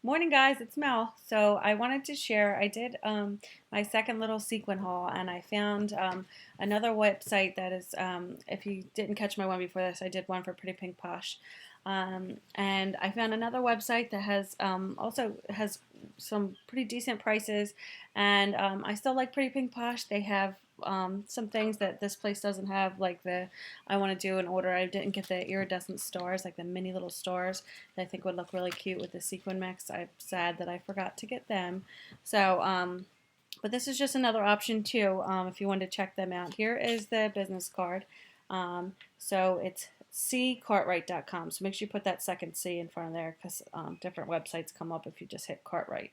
Morning, guys. It's Mel. So I wanted to share. I did my second little sequin haul, and I found another website that is. If you didn't catch my one before this, I did one for Pretty Pink Posh, and I found another website that has also has some pretty decent prices, and I still like Pretty Pink Posh. They have some things that this place doesn't have, like the I want to do an order. I didn't get the iridescent stars, like the mini little stars that I think would look really cute with the sequin mix. I'm sad that I forgot to get them. So, but this is just another option too, if you wanted to check them out. Here is the business card. So it's ccartwright.com. So make sure you put that second C in front of there, because different websites come up if you just hit Cartwright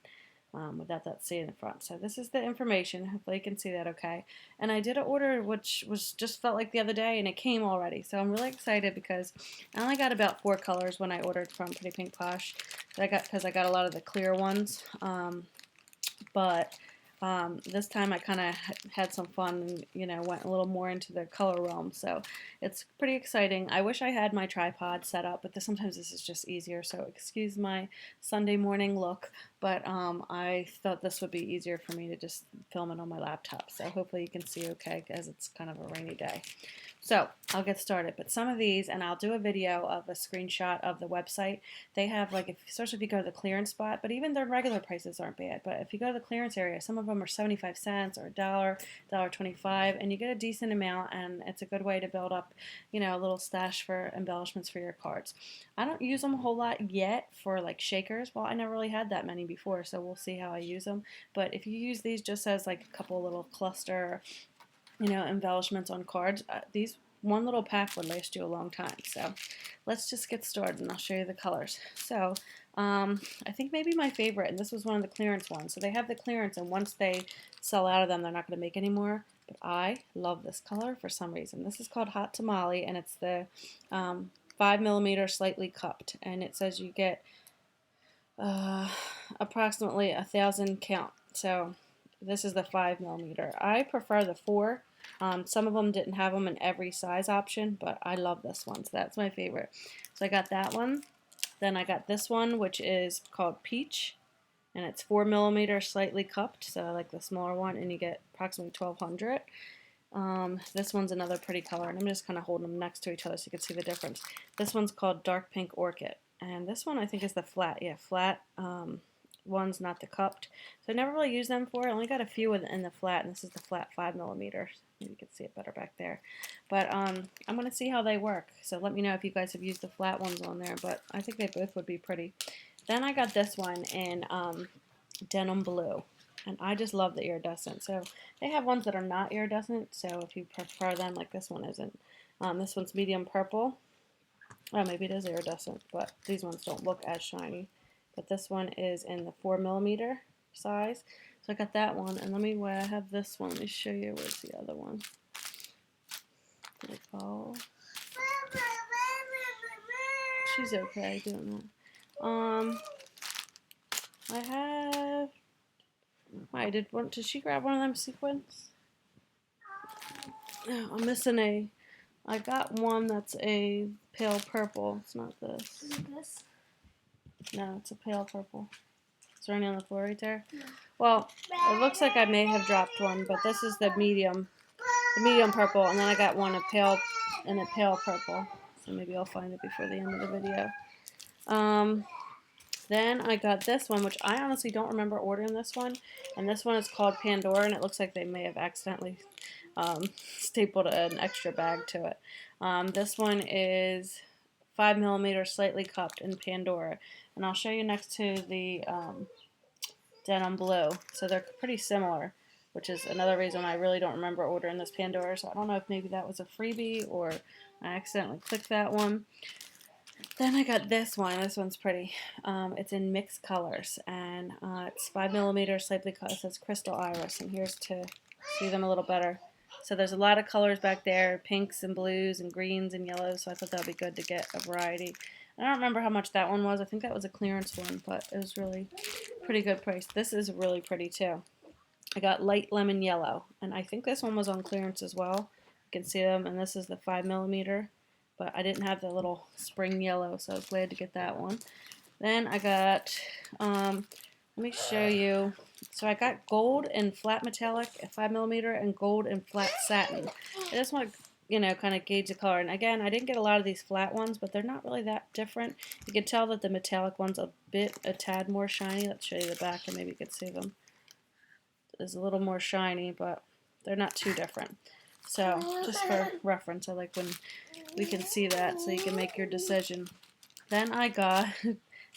without that C in the front. So this is the information. Hopefully you can see that okay. And I did an order which was just felt like the other day, and it came already. So I'm really excited because I only got about 4 colors when I ordered from Pretty Pink Posh. Because I got a lot of the clear ones. But this time I kind of had some fun and, went a little more into the color realm. So it's pretty exciting. I wish I had my tripod set up, but sometimes this is just easier. So excuse my Sunday morning look, but I thought this would be easier for me to just film it on my laptop. So hopefully you can see okay, as it's kind of a rainy day. So I'll get started, but some of these, and I'll do a video of a screenshot of the website. They have, like, especially if you go to the clearance spot, but even their regular prices aren't bad. But if you go to the clearance area, some of them are 75 cents or $1, $1.25, and you get a decent amount, and it's a good way to build up, a little stash for embellishments for your cards. I don't use them a whole lot yet for like shakers. Well, I never really had that many before, so we'll see how I use them. But if you use these just as like a couple little cluster embellishments on cards, these one little pack would last you a long time. So let's just get started and I'll show you the colors. So I think maybe my favorite, and this was one of the clearance ones. So they have the clearance, and once they sell out of them, they're not going to make any more. But I love this color for some reason. This is called Hot Tamale, and it's the 5mm slightly cupped, and it says you get approximately 1,000 count. So this is the 5mm. I prefer the 4. Some of them didn't have them in every size option, but I love this one, so that's my favorite. So I got that one. Then I got this one, which is called Peach, and it's 4mm slightly cupped, so I like the smaller one, and you get approximately 1,200. This one's another pretty color, and I'm just kind of holding them next to each other so you can see the difference. This one's called Dark Pink Orchid, and this one I think is the flat, flat ones, not the cupped. So I never really used them for it. I only got a few in the flat, and this is the flat 5mm. Maybe you can see it better back there. But I'm going to see how they work. So let me know if you guys have used the flat ones on there, but I think they both would be pretty. Then I got this one in denim blue, and I just love the iridescent. So they have ones that are not iridescent, so if you prefer them, like this one isn't. This one's medium purple. Well, maybe it is iridescent, but these ones don't look as shiny. But this one is in the 4mm size. So I got that one, and I have this one. Let me show you where's the other one. Oh. She's okay doing that. I have. Why did she grab one of them sequins? No, I'm missing a. I got one that's a pale purple. It's not this. Is it this? No, it's a pale purple. It's running on the floor right there. Well, it looks like I may have dropped one, but this is the medium purple, and then I got one a pale purple. So maybe I'll find it before the end of the video. Then I got this one, which I honestly don't remember ordering this one, and this one is called Pandora, and it looks like they may have accidentally stapled an extra bag to it. This one is 5mm slightly cupped in Pandora, and I'll show you next to the denim blue. So they're pretty similar, which is another reason I really don't remember ordering this Pandora. So I don't know if maybe that was a freebie or I accidentally clicked that one. Then I got this one. This one's pretty. It's in mixed colors, and it's 5mm slightly cut. It says Crystal Iris, and here's to see them a little better. So there's a lot of colors back there, pinks and blues and greens and yellows, so I thought that would be good to get a variety. I don't remember how much that one was. I think that was a clearance one, but it was really pretty good price. This is really pretty too. I got light lemon yellow, and I think this one was on clearance as well. You can see them, and this is the 5mm, but I didn't have the little spring yellow, so I was glad to get that one. Then I got, let me show you. So I got gold and flat metallic at 5mm and gold and flat satin. I just want to, kind of gauge the color. And again, I didn't get a lot of these flat ones, but they're not really that different. You can tell that the metallic one's a tad more shiny. Let's show you the back and maybe you can see them. It's a little more shiny, but they're not too different. So just for reference, I like when we can see that so you can make your decision. Then I got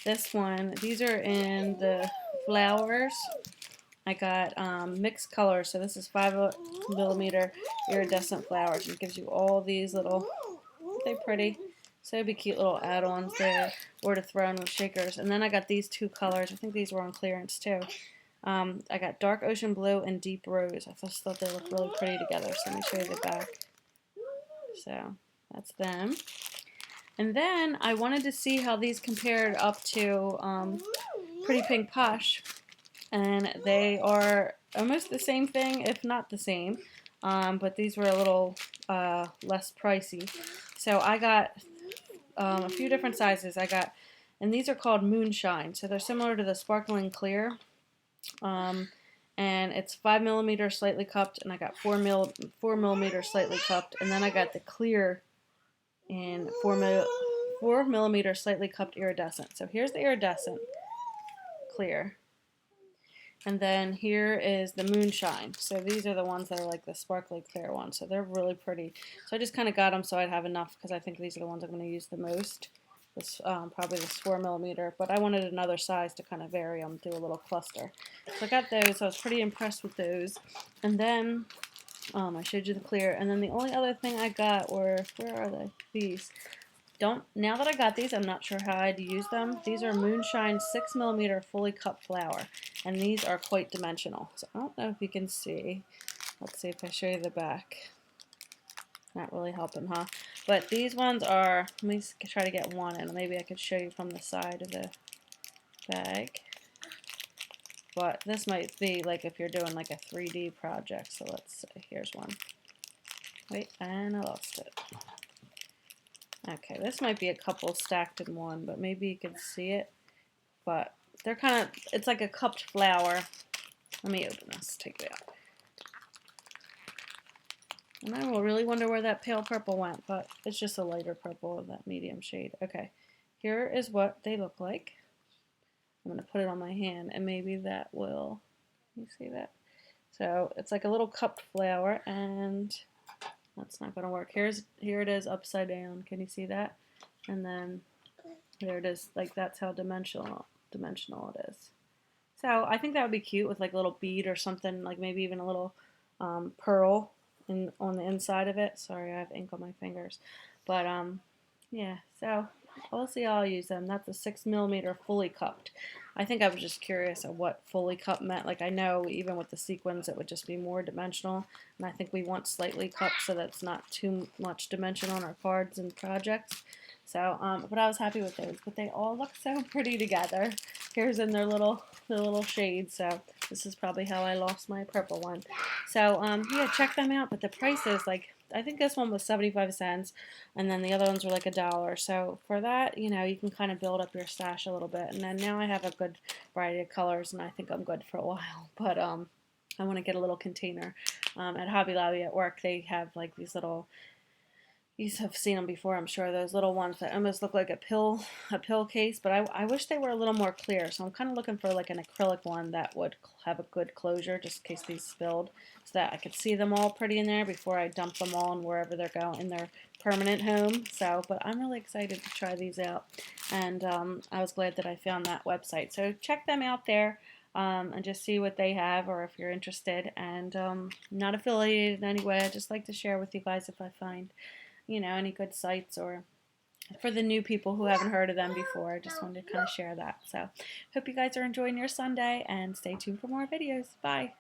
this one. These are in the flowers. I got mixed colors. So this is 5mm iridescent flowers. And it gives you all these little, aren't they pretty? So it'd be cute little add-ons there, or to throw in with shakers. And then I got these two colors. I think these were on clearance too. I got dark ocean blue and deep rose. I just thought they looked really pretty together. So let me show you the back. So that's them. And then I wanted to see how these compared up to Pretty Pink Posh. And they are almost the same thing, if not the same. But these were a little less pricey. So I got a few different sizes. And these are called Moonshine. So they're similar to the Sparkling Clear. And it's 5mm slightly cupped, and I got 4mm slightly cupped. And then I got the Clear in 4mm slightly cupped iridescent. So here's the iridescent clear. And then here is the Moonshine. So these are the ones that are like the sparkly clear ones. So they're really pretty. So I just kind of got them so I'd have enough because I think these are the ones I'm going to use the most. This probably this 4mm, but I wanted another size to kind of vary them, do a little cluster. So I got those. So I was pretty impressed with those. And then I showed you the clear, and then the only other thing I got were, where are they? These. Now that I got these, I'm not sure how I'd use them. These are Moonshine 6mm fully cupped flour, and these are quite dimensional. So I don't know if you can see. Let's see if I show you the back. Not really helping, huh? But these ones are, let me try to get one, and maybe I could show you from the side of the bag. But this might be like if you're doing like a 3D project. So let's see. Here's one. Wait, and I lost it. Okay, this might be a couple stacked in one, but maybe you can see it. But they're kind of, it's like a cupped flour. Let me open this, take it out. And I will really wonder where that pale purple went, but it's just a lighter purple of that medium shade. Okay, here is what they look like. I'm going to put it on my hand, and maybe that will, you see that? So it's like a little cupped flour, and that's not going to work. Here it is upside down. Can you see that? And then there it is. Like that's how dimensional it is. So I think that would be cute with like a little bead or something, like maybe even a little pearl on the inside of it. Sorry, I have ink on my fingers. But yeah, so we'll see how I'll use them. That's a 6mm fully cupped. I think I was just curious of what fully cupped meant. Like I know even with the sequins it would just be more dimensional, and I think we want slightly cupped so that's not too much dimension on our cards and projects. So, but I was happy with those. But they all look so pretty together. Here's in their little shades. So this is probably how I lost my purple one. So yeah, check them out. But the prices, like I think this one was 75 cents, and then the other ones were like $1. So for that, you can kind of build up your stash a little bit. And then now I have a good variety of colors, and I think I'm good for a while. But I want to get a little container. At Hobby Lobby at work, they have like these little. You have seen them before, I'm sure. Those little ones that almost look like a pill case, but I wish they were a little more clear. So I'm kind of looking for like an acrylic one that would have a good closure, just in case these spilled, so that I could see them all pretty in there before I dump them all in wherever they're going in their permanent home. So, but I'm really excited to try these out, and I was glad that I found that website. So check them out there. And just see what they have, or if you're interested. And not affiliated in any way. I just like to share with you guys if I find any good sites, or for the new people who haven't heard of them before. I just wanted to kind of share that. So hope you guys are enjoying your Sunday, and stay tuned for more videos. Bye.